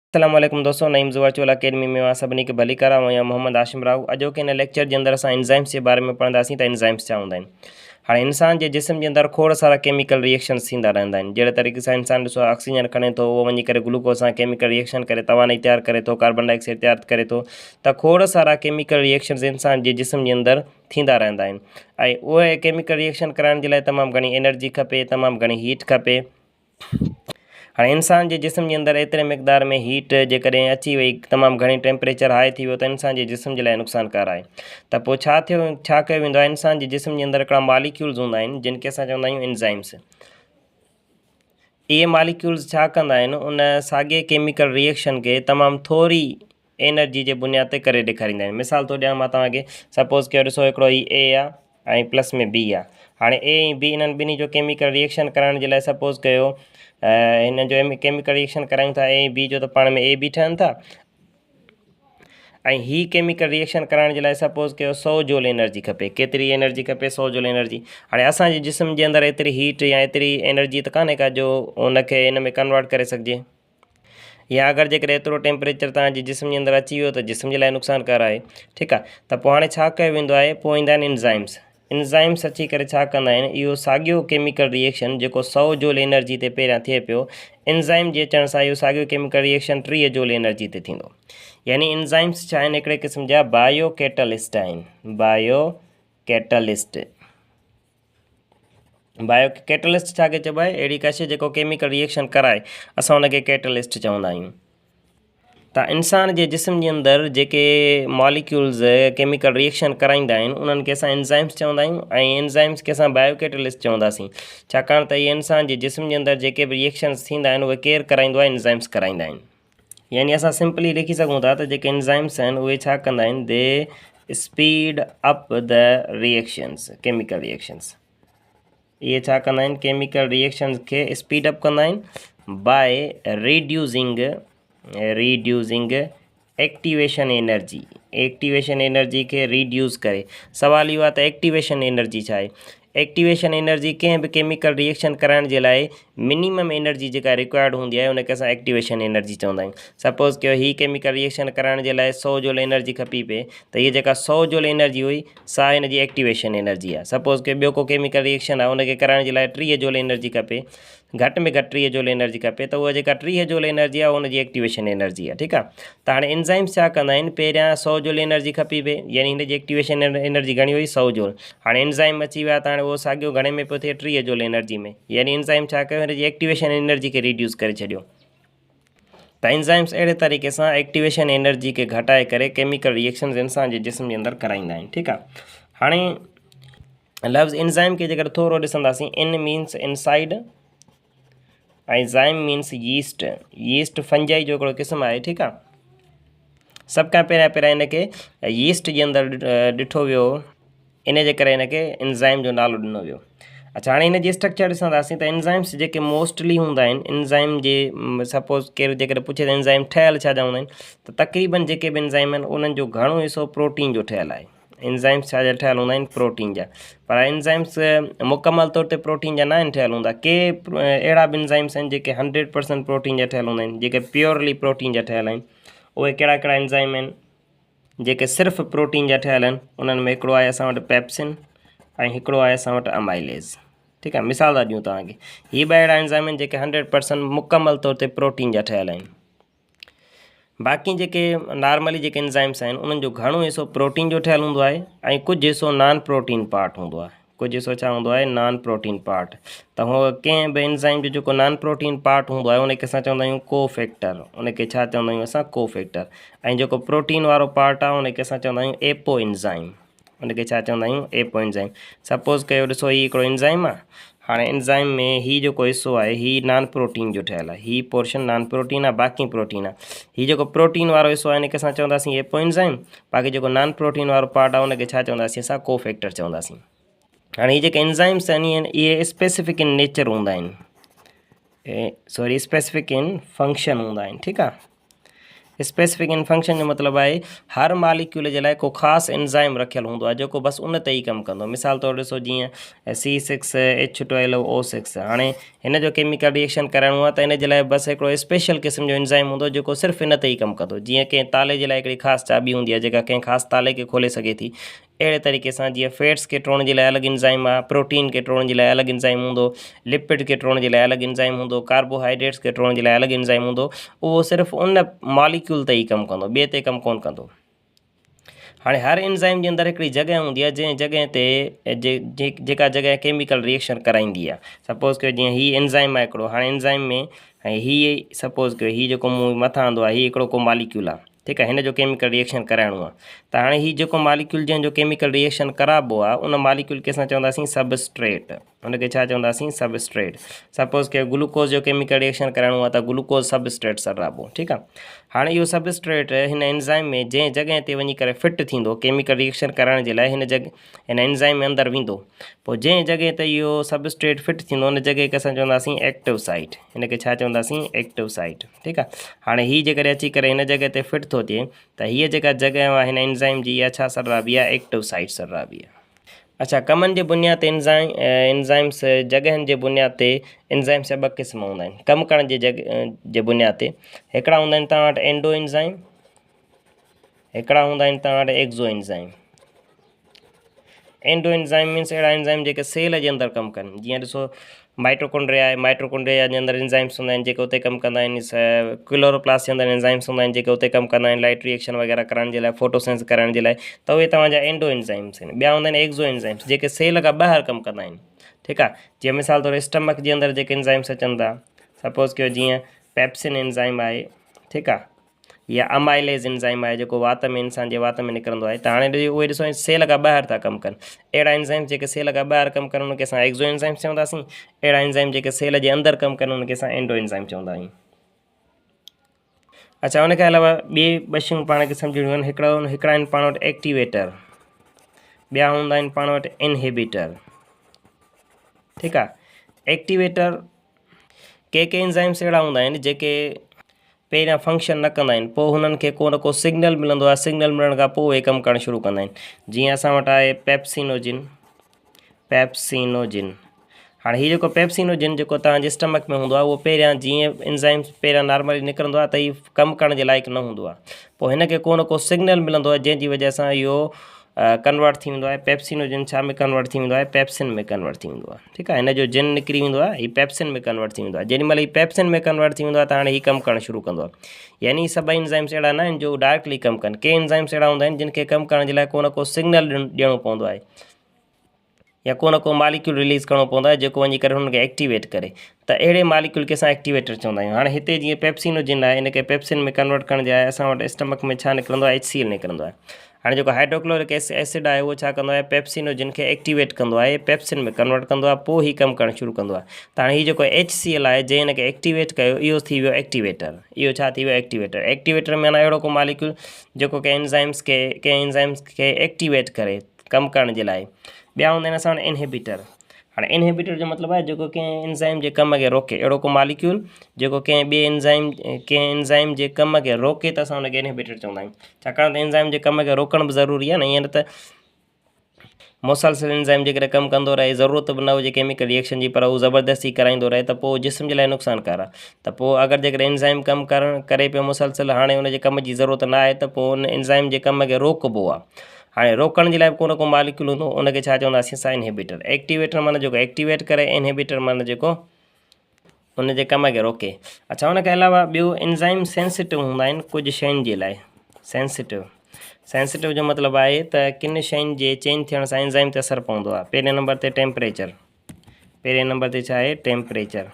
अस्सलाम वालेकुम दोस्तों, नईम वर्चुअल अकेडमी में मां सभिनी खे भली करा। या मोहम्मद आशिम राव। अॼोके हिन लेक्चर जे अंदरि असां एंजाइम्स जे बारे में पढ़ंदासीं त एंजाइम्स छा हूंदा आहिनि। हाणे इंसान जे जिस्म जे अंदरि खोड़ सारा केमिकल रिएक्शन्स थींदा रहंदा आहिनि। जहिड़े तरीक़े सां इंसान ॾिसो ऑक्सीजन खणे थो, उहो वञी करे ग्लूकोस सां केमिकल रिएक्शन करे तवानाई तयारु करे थो, कार्बन डाइऑक्साइड तयारु करे थो। त खोड़ सारा केमिकल रिएक्शन्स इंसान जे जिस्म जे अंदरि थींदा रहंदा आहिनि। ऐं उहे केमिकल रिएक्शन कराइण जे लाइ तमामु घणी एनर्जी खपे, तमामु घणी हीट खपे। हाणे इंसान जे जिस्म जे अंदरि एतिरे मिक़दार में हीट जेकॾहिं अची वई, तमामु घणी टेम्परेचर हाई थी वियो त इंसान जे जिस्म जे लाइ नुक़सानकार आहे। त पोइ छा कयो वेंदो आहे, इंसान जे जिस्म जे अंदरि हिकिड़ा मॉलिक्यूल्स हूंदा आहिनि जिन खे असां चवंदा आहियूं एंजाइम्स। इहे मॉलिक्यूल्स छा कंदा आहिनि, उन साॻिए केमिकल रिएक्शन खे तमामु थोरी एनर्जी जे बुनियाद ते करे ॾेखारींदा आहिनि। मिसाल थो ॾियां मां तव्हांखे, सपोज़ कयो ॾिसो हिकिड़ो ही ए आहे ऐं प्लस में बी आहे। हाणे ए ऐं बी इन्हनि ॿिन्ही जो केमिकल रिएक्शन करण जे लाइ सपोज़ कयो हिन जो केमिकल रिएक्शन करायूं था ए ऐं बी जो, त पाण में ए बी ठहनि था। ऐं ही केमिकल रिएक्शन करण जे लाइ सपोज़ कयो 100 जूल एनर्जी खपे। केतिरी एनर्जी खपे? 100 जूल एनर्जी। हाणे असांजे जिस्म जे अंदरि एतिरी हीट या एतिरी एनर्जी त कान्हे का जो उनखे इन में कन्वर्ट करे सघिजे। या अगरि जेकॾहिं एतिरो टेम्परेचर तव्हांजे जिस्म जे अंदरि अची वियो त जिस्म जे लाइ नुक़सानकार आहे। ठीकु आहे। त पोइ हाणे छा कयो वेंदो आहे, पोइ ईंदा आहिनि एंजाइम्स। एंजाइम्स अची करे छा कंदा आहिनि, इहो साॻियो केमिकल रिएक्शन जेको 100 जूल एनर्जी ते पहिरियां थिए पियो, एंजाइम जे अचण सां इहो साॻियो केमिकल रिएक्शन 30 जूल एनर्जी ते थींदो। यानी एंजाइम्स छा आहिनि, हिकिड़े क़िस्म जा बायो कैटलिस्ट आहिनि। बायो कैटलिस्ट छा खे चइबो आहे? अहिड़ी का शइ जेको केमिकल रिएक्शन कराए, असां हुनखे कैटलिस्ट चवंदा आहियूं। त इंसान जे जिस्म जे अंदरि जेके मॉलिक्यूल्स केमिकल रिएक्शन कराईंदा आहिनि, उन्हनि खे असां एंजाइम्स चवंदा आहियूं। ऐं एंजाइम्स खे असां बायो कैटलिस्ट चवंदासीं, छाकाणि त इहे इंसान जे जिस्म जे अंदरि जेके बि रिएक्शन्स थींदा आहिनि, उहे केरु कराईंदो आहे? एंजाइम्स कराईंदा आहिनि। यानी असां सिंपली लिखी सघूं था त जेके एंजाइम्स आहिनि उहे छा कंदा आहिनि, they speed up the reactions, chemical reactions. इहे छा कंदा आहिनि? केमिकल रिएक्शन्स खे स्पीड अप कंदा आहिनि by reducing activation energy. Activation energy खे रिड्यूस करे। सवाल इहो आहे त एक्टिवेशन एनर्जी छा आहे? एक्टिवेशन एनर्जी कंहिं बि केमिकल रिएक्शन कराइण जे लाइ मिनिमम एनर्जी जेका रिक्वायर्ड हूंदी आहे, उनखे असां एक्टिवेशन एनर्जी चवंदा आहियूं। सपोज़ कयो ही केमिकल रिएक्शन कराइण जे लाइ 100 जूल एनर्जी खपी पए, त हीअ जेका 100 जूल एनर्जी हुई, सा हिन जी एक्टिवेशन एनर्जी आहे। सपोज़ कयो ॿियो को केमिकल रिएक्शन आहे, उनखे कराइण जे लाइ 30 जूल एनर्जी खपे, घटि में घटि 30 जूल एनर्जी खपे, त उहा जेका 30 जूल एनर्जी आहे उनजी एक्टिवेशन एनर्जी आहे। ठीकु आहे। त हाणे एंजाइम्स छा कंदा आहिनि, पहिरियां 100 जूल एनर्जी खपी पए, यानी हिन जी एक्टिवेशन एनर्जी घणी हुई? 100 जूल। हाणे एंजाइम अची विया त हाणे उहो साॻियो घणे में पियो थिए? 30 जूल एनर्जी में। यानी एंजाइम छा कयो, हिन जी एक्टिवेशन एनर्जी खे रिड्यूस करे छॾियो। त एंजाइम्स अहिड़े तरीक़े सां एक्टिवेशन एनर्जी खे घटाए करे केमिकल रिएक्शन्स इंसान जे जिस्म जे अंदरि कराईंदा आहिनि। ठीकु आहे। हाणे लफ़्ज़ एंजाइम खे जेकर थोरो ॾिसंदासीं, इन मीन्स इनसाइड ऐं zyme means yeast. Yeast fungi जो हिकिड़ो क़िस्म आहे। ठीकु आहे। सभ खां पहिरियां हिनखे यीस्ट जे अंदरि ॾिठो वियो, इन जे करे हिनखे एंजाइम जो नालो ॾिनो वियो। अच्छा, हाणे हिन जी स्ट्रक्चर ॾिसंदासीं त एंजाइम्स जेके मोस्टली हूंदा आहिनि, एंजाइम जे सपोज़ केरु जेकर पुछे त एंजाइम ठहियलु छा जा हूंदा आहिनि, त तक़रीबन जेके बि एंजाइम आहिनि उन्हनि जो घणो हिसो प्रोटीन जो ठहियलु आहे। एंजाइम्स छा जा ठहियलु हूंदा आहिनि? प्रोटीन जा। पर एंजाइम्स मुकमल तौर ते प्रोटीन जा न आहिनि ठहियलु हूंदा। के अहिड़ा बि एंजाइम्स आहिनि जेके 100% प्रोटीन जा ठहियलु हूंदा आहिनि, जेके प्योरली प्रोटीन जा ठहियलु आहिनि। उहे कहिड़ा कहिड़ा एंजाइम आहिनि जेके सिर्फ़ु प्रोटीन जा ठहियलु आहिनि? उन्हनि में हिकिड़ो आहे असां वटि पेप्सिन ऐं हिकिड़ो आहे असां वटि अमाइलेज़। ठीकु आहे। मिसाल था ॾियूं तव्हांखे, हीअ ॿ अहिड़ा एंजाइम आहिनि जेके 100% मुकमल तौर ते प्रोटीन जा ठहियलु आहिनि। बाक़ी जेके नॉर्मली जेके एंजाइम्स आहिनि, उन्हनि जो घणो हिसो प्रोटीन जो ठहियलु हूंदो आहे ऐं कुझु हिसो नॉन प्रोटीन पार्ट हूंदो आहे। कुझु हिसो छा हूंदो आहे? Non protein part. त उहो कंहिं बि एंजाइम जो जेको नॉन प्रोटीन पार्ट हूंदो आहे, उनखे असां चवंदा आहियूं कोफैक्टर। उनखे छा चवंदा आहियूं असां? कोफैक्टर। ऐं जेको प्रोटीन वारो पार्ट आहे, उनखे असां चवंदा आहियूं एपो एंजाइम। उनखे छा चवंदा आहियूं? Apo enzyme. सपोज़ कयो ॾिसो, हीअ हिकिड़ो एंजाइम आहे। हाणे एंजाइम में हीअ जेको हिसो आहे, हीअ नॉन प्रोटीन जो ठहियलु आहे। हीअ पोर्शन नॉन प्रोटीन आहे, बाक़ी प्रोटीन आहे। हीअ जेको प्रोटीन वारो हिसो आहे, हिनखे असां चवंदासीं एपो एंजाइम। बाक़ी जेको नॉन प्रोटीन वारो पार्ट आहे, उनखे छा चवंदासीं असां? कोफैक्टर चवंदासीं। हाणे हीअ जेके एंजाइम्स आहिनि, इहे स्पेसिफिक इन नेचर हूंदा आहिनि, स्पेसिफिक इन फंक्शन हूंदा आहिनि। ठीकु आहे। स्पेसिफिक इन फंक्शन जो मतिलबु आहे हर मालिक्यूल जे लाइ को ख़ासि एंज़ाइम रखियल हूंदो आहे जेको बसि उन ते ई कमु कंदो। मिसाल तौरु ॾिसो जीअं C6H12O6 हाणे हिन जो केमिकल रिएक्शन कराइणो आहे त इन जे लाइ बसि हिकिड़ो स्पेशल क़िस्म जो एंज़ाइम हूंदो जेको सिर्फ़ु इन ते ई कमु कंदो। जीअं कंहिं ताले जे लाइ हिकिड़ी ख़ासि चाबी हूंदी आहे जेका कंहिं ख़ासि ताले खे खोले सघे थी, अहिड़े तरीक़े सां जीअं फैट्स खे टोड़ण जे लाइ अलॻि एंज़ाइम आहे, प्रोटीन खे टोड़ण जे लाइ अलॻि एंज़ाइम हूंदो, लिपिड खे टोड़ण जे लाइ अलॻि एंज़ाइम हूंदो, कार्बोहाइड्रेट्स खे टोड़ण जे लाइ अलॻि एंज़ाइम हूंदो, उहो सिर्फ़ु उन मॉलिक्यूल ते ई कमु कंदो, ॿिए ते कमु कोन्ह कंदो। हाणे हर एंज़ाइम जे अंदरि हिकिड़ी जॻह हूंदी आहे जंहिं जॻह ते जेका जॻह केमिकल रिएक्शन कराईंदी आहे। सपोज़ कयो जीअं हीअ एंज़ाइम आहे हिकिड़ो, हाणे एंज़ाइम में ऐं हीअ सपोज़ कयो हीअ जेको मूं मथां ईंदो आहे हीअ हिकिड़ो को मॉलिक्यूल आहे, ठीकु आहे, हिन जो केमिकल रिएक्शन कराइणो आहे। त हाणे हीअ जेको मॉलिक्यूल जंहिंजो केमिकल रिएक्शन कराइबो आहे उन मॉलिक्यूल खे असां चवंदासीं सबस्ट्रेट, हुनखे छा चवंदासीं सबस्ट्रेट। सपोज़ कयो ग्लूकोज़ जो केमिकल रिएक्शन कराइणो आहे त ग्लूकोज़ सबस्ट्रेट सॾाइबो, ठीकु आहे। हाणे इहो सबस्ट्रेट हिन एंज़ाइम में जंहिं जॻह ते वञी करे फिट थींदो केमिकल रिएक्शन कराइण जे लाइ हिन एंज़ाइम में अंदरि वेंदो, पोइ जंहिं जॻह ते इहो सबस्ट्रेट फिट थींदो उन जॻह खे असां चवंदासीं एक्टिव साइट, हिनखे छा चवंदासीं एक्टिव साइट, ठीकु आहे। हाणे हीअ जेकॾहिं अची करे हिन जॻह ते फिट थो थिए त हीअ जेका जॻह आहे हिन एंज़ाइम जी इहा छा सॾाइबी आहे, एक्टिव साइट सॾाइबी आहे। अच्छा, कमनि जे बुनियाद ते एंज़ाइम्स जॻहनि जे बुनियाद ते एंज़ाइम्स जा ॿ क़िस्म हूंदा आहिनि। कमु करण जे जे बुनियाद ते हिकिड़ा हूंदा आहिनि तव्हां वटि एंडो एंज़ाइम, हिकिड़ा हूंदा आहिनि तव्हां वटि एक्ज़ो एंज़ाइम। एंडो एंज़ाइम मीन्स अहिड़ा एंज़ाइम जेके सेल जे अंदरि कमु कनि। जीअं ॾिसो माइटोकॉन्ड्रिया आहे, माइटोकॉन्ड्रिया जे अंदरि एंज़ाइम्स हूंदा आहिनि जेके उते कमु कंदा आहिनि। क्लोरोप्लास्ट जे अंदरि एंज़ाइम्स हूंदा आहिनि जेके उते कमु कंदा आहिनि लाइट रिएक्शन वग़ैरह करण जे लाइ, फोटोसेंस करण जे लाइ, त उहे तव्हांजा एंडो एंज़ाइम्स आहिनि। ॿिया हूंदा आहिनि एक्ज़ो एंज़ाइम्स जेके सेल खां ॿाहिरि कमु कंदा आहिनि, ठीकु आहे। जीअं मिसाल तौरु स्टमक जे अंदरि जेके एंज़ाइम्स अचनि था, सपोज़ कयो जीअं पेप्सिन एंज़ाइम आहे, ठीकु आहे, या अमाइलेज एंज़ाइम आहे जेको वात में इंसान जे वात में निकिरंदो आहे। त हाणे उहे ॾिसो सेल खां ॿाहिरि था कमु कनि। अहिड़ा एंज़ाइम्स जेके सेल खां ॿाहिरि कमु कनि उनखे असां एक्ज़ो एंज़ाइम्स चवंदासीं। अहिड़ा एंज़ाइम जेके सेल जे अंदरि कमु कनि उनखे असां एंडो एंज़ाइम चवंदा आहियूं। अच्छा, उनखे अलावा ॿिए ॿ शयूं पाण खे सम्झणियूं आहिनि। हिकिड़ा आहिनि पाण वटि एक्टिवेटर, ॿिया हूंदा आहिनि पाण वटि इनहिबिटर, ठीकु आहे। एक्टिवेटर के एंज़ाइम्स अहिड़ा हूंदा आहिनि जेके पहिरियां फंक्शन न कंदा आहिनि, पोइ हुननि खे को न को सिग्नल मिलंदो आहे, सिग्नल मिलण खां पोइ उहे कमु करणु शुरू कंदा आहिनि। जीअं असां वटि आहे पेप्सिनोजिन। हाणे हीअ जेको पेप्सिनोजिन जेको तव्हांजे स्टमक में हूंदो आहे उहो पहिरियां जीअं एंज़ाइम्स पहिरियां नॉर्मली निकिरंदो आहे त हीअ कमु करण जे लाइक़ु न हूंदो आहे, पोइ हिनखे को न को सिग्नल मिलंदो आहे जंहिंजी वजह सां इहो कन्वर्ट थी वेंदो आहे। पेप्सिनोजिन छा में कन्वर्ट थी वेंदो आहे, पेप्सिन में कन्वर्ट थी वेंदो आहे, ठीकु आहे। हिन जो जिन निकिरी वेंदो आहे, हीअ पेप्सिन में कन्वर्ट थी वेंदो आहे। जेॾी महिल हीअ पेप्सिन में कन्वर्ट थी वेंदो आहे त हाणे हीअ कमु करणु शुरू कंदो आहे। यानी सभई एंज़ाइम्स अहिड़ा न आहिनि जो डायरेक्टली कमु कनि। के एंज़ाइम्स अहिड़ा हूंदा आहिनि जिन खे कमु करण जे लाइ को न को सिग्नल ॾियणो पवंदो आहे या को न को मॉलिक्यूल रिलीज़ करिणो पवंदो आहे जेको वञी करे हुनखे एक्टिवेट करे। त अहिड़े मॉलिक्यूल खे असां एक्टिवेटर चवंदा आहियूं। हाणे हिते जीअं पेप्सिनोजिन आहे, हिनखे पेप्सिन में कन्वर्ट करण जे लाइ असां वटि स्टमक में छा निकिरंदो आहे, HCl निकिरंदो आहे। हाणे जेको हाइड्रोक्लोरिक एसिड आहे उहो छा कंदो आहे, पेप्सिनोजिन खे एक्टिवेट कंदो आहे, पेप्सिन में कन्वर्ट कंदो आहे, पोइ ही कमु करणु शुरू कंदो आहे। त हाणे हीअ जेको HCl आहे जंहिं हिनखे एक्टिवेट कयो इहो थी वियो एक्टिवेटर। इहो छा थी वियो, एक्टिवेटर। एक्टिवेटर में माना अहिड़ो को मॉलिक्यूल जेको कंहिं एंज़ाइम्स खे एक्टिवेट करे कमु करण जे लाइ। ॿिया हूंदा आहिनि असां वटि इनहिबिटर। हाणे इनहिबिटर जो मतिलबु आहे जेको कंहिं एंज़ाइम जे कम खे रोके, अहिड़ो को मॉलिक्यूल जेको कंहिं ॿिए एंज़ाइम जे कम खे रोके त असां हुनखे इनहिबिटर चवंदा आहियूं। छाकाणि त एंज़ाइम जे कम खे रोकण बि ज़रूरी आहे न, ईअं न त मुसलसल एंज़ाइम जेकॾहिं कमु कंदो रहे, ज़रूरत बि न हुजे केमिकल रिएक्शन जी, पर उहो ज़बरदस्ती कराईंदो रहे त पोइ जिस्म जे लाइ नुक़सानकार आहे। त पोइ अगरि जेकॾहिं एंज़ाइम कमु करे पियो मुसलसल, हाणे हुनजे कम जी ज़रूरत न आहे त पोइ हुन एंज़ाइम जे कम खे रोकबो आहे। हाणे रोकण जे लाइ को न को मॉलिक्यूल हूंदो, उनखे छा चवंदासीं असां इनहिबिटर। एक्टिवेटर माना जेको एक्टिवेट करे, इनहिबिटर माना जेको उनजे कम खे रोके। अच्छा, उनखे अलावा ॿियो एंज़ाइम सेंसिटिव हूंदा आहिनि कुझु शयुनि जे लाइ। सेंसिटिव जो मतिलबु आहे त किन शयुनि जे चेंज थियण सां एंज़ाइम ते असरु पवंदो आहे। पहिरें नंबर ते टेम्परेचर, पहिरें नंबर ते छा आहे, टेम्परेचर।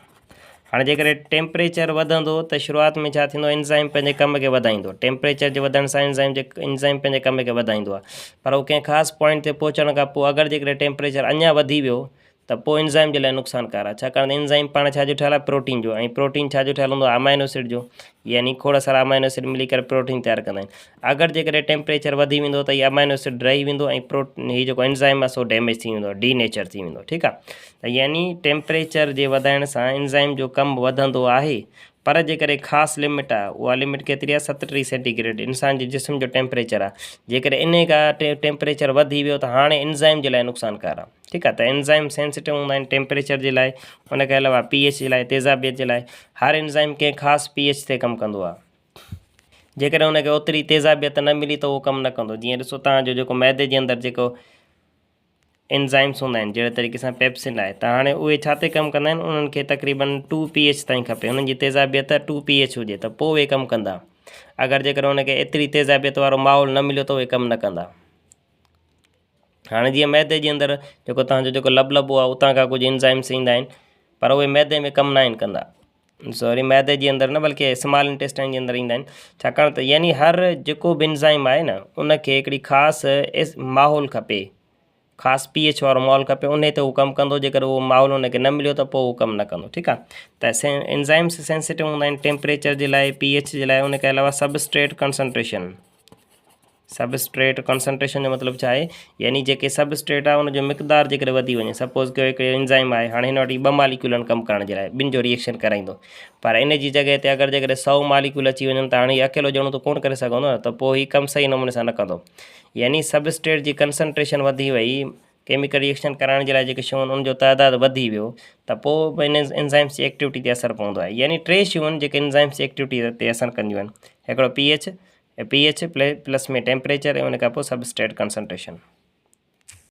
हाणे जेकॾहिं टेम्परेचर वधंदो त शुरूआति में छा थींदो, एंज़ाइम पंहिंजे कम खे वधाईंदो। टेम्परेचर जे वधण सां एंज़ाइम पंहिंजे कम खे वधाईंदो आहे, पर उहो कंहिं ख़ासि पॉइंट ते पहुचण खां पोइ अगरि जेकॾहिं टेम्परेचर अञा वधी वियो त पोइ एंज़ाइम जे लाइ नुक़सानकार आहे। छाकाणि त एंज़ाइम पाण छा जो ठहियलु आहे, प्रोटीन जो, ऐं प्रोटीन छा जो ठहियलु हूंदो आहे, अमाइनो एसिड जो। यानी खोड़ सारा अमाइनो एसिड मिली करे प्रोटीन तयारु कंदा आहिनि। अगरि जेकॾहिं टेम्परेचर वधी वेंदो त इहा अमाइनो एसिड रही वेंदो ऐं हीअ जेको एंज़ाइम आहे सो डैमेज थी वेंदो, डीनेचर थी वेंदो, ठीकु आहे। त यानी टेम्परेचर जे वधाइण सां एंज़ाइम जो कमु वधंदो आहे, पर जेकर ख़ासि लिमिट आहे उहा लिमिट केतिरी आहे 37 सेंटीग्रेड इंसान जे जिस्म जो टेम्परेचर आहे। जेकर इन खां टेम्परेचर वधी वियो त हाणे एंजाइम जे लाइ नुक़सानकार आहे। ठीकु आहे, त एंजाइम सेंसिटिव हूंदा आहिनि टेम्परेचर जे लाइ, उन खां अलावा pH जे लाइ, तेज़ाबियत जे लाइ। हर एंजाइम कंहिं ख़ासि pH ते कमु कंदो आहे। जेकर हुनखे ओतिरी तेज़ाबियत न मिली त उहो कमु न कंदो। जीअं ॾिसो तव्हांजो जेको मैदे जे अंदरि जेको एंजाइम्स हूंदा आहिनि जहिड़े तरीक़े सां पेप्सिन आहे, त हाणे उहे छा ते कमु कंदा आहिनि, उन्हनि खे तक़रीबन 2 pH ताईं खपे, उन्हनि जी तेज़ाबियत 2 pH हुजे त पोइ उहे कमु कंदा। अगरि जेकर हुनखे एतिरी तेज़ाबियत वारो माहौल न मिलियो त उहे कमु न कंदा। हाणे जीअं मैदे जे अंदरि जेको तव्हांजो जेको लबलबो आहे उतां खां कुझु एंजाइम्स ईंदा आहिनि, पर उहे मैदे में कमु न आहिनि कंदा। सॉरी, मैदे जे अंदरि न बल्कि स्मॉल इंटेस्टाइन जे अंदरि ईंदा आहिनि। छाकाणि त यानी हर जेको बि एंजाइम आहे न, उनखे हिकिड़ी ख़ासि माहौल खपे, ख़ासि pH वारो माहौल खपे, उन ते उहो कमु कंदो। जेकर उहो माहौल हुनखे न मिलियो त पोइ उहो कमु न कंदो। ठीकु आहे, त एंजाइम्स सेंसिटिव हूंदा आहिनि टेम्परेचर जे लाइ, pH जे लाइ। उनखे अलावा सबस्ट्रेट कंसंट्रेशन, सबस्ट्रेट कंसंट्रेशन जो मतिलबु छा आहे, यानी जेके सबस्ट्रेट आहे उनजो मिक़दार जेकर वधी वञे। सपोज़ कयो हिकिड़े एंजाइम आहे, हाणे हिन वटि 2 मालिक्यूल कमु करण जे लाइ, ॿिनि जो रिएक्शन कराईंदो, पर इन जी जॻह ते अगरि जेकर 100 मालिक्यूल अची वञनि त हाणे अकेलो ॼणो त कोन करे सघंदो न, त पोइ हीउ कमु सही नमूने सां न कंदो। यानी सबस्ट्रेट जी कंसंट्रेशन वधी वई, केमिकल रिएक्शन कराइण जे लाइ जेके शयूं आहिनि उनजो तइदादु वधी वियो, त पोइ इन एंजाइम्स जी एक्टिविटी ते असरु पवंदो आहे। यानी 3 शयूं आहिनि जेके एंजाइम्स जी एक्टिविटी ते असरु कंदियूं आहिनि। हिकिड़ो pH प्लस में टेम्परेचर ऐं उन खां पोइ सबस्ट्रेट कंसंट्रेशन।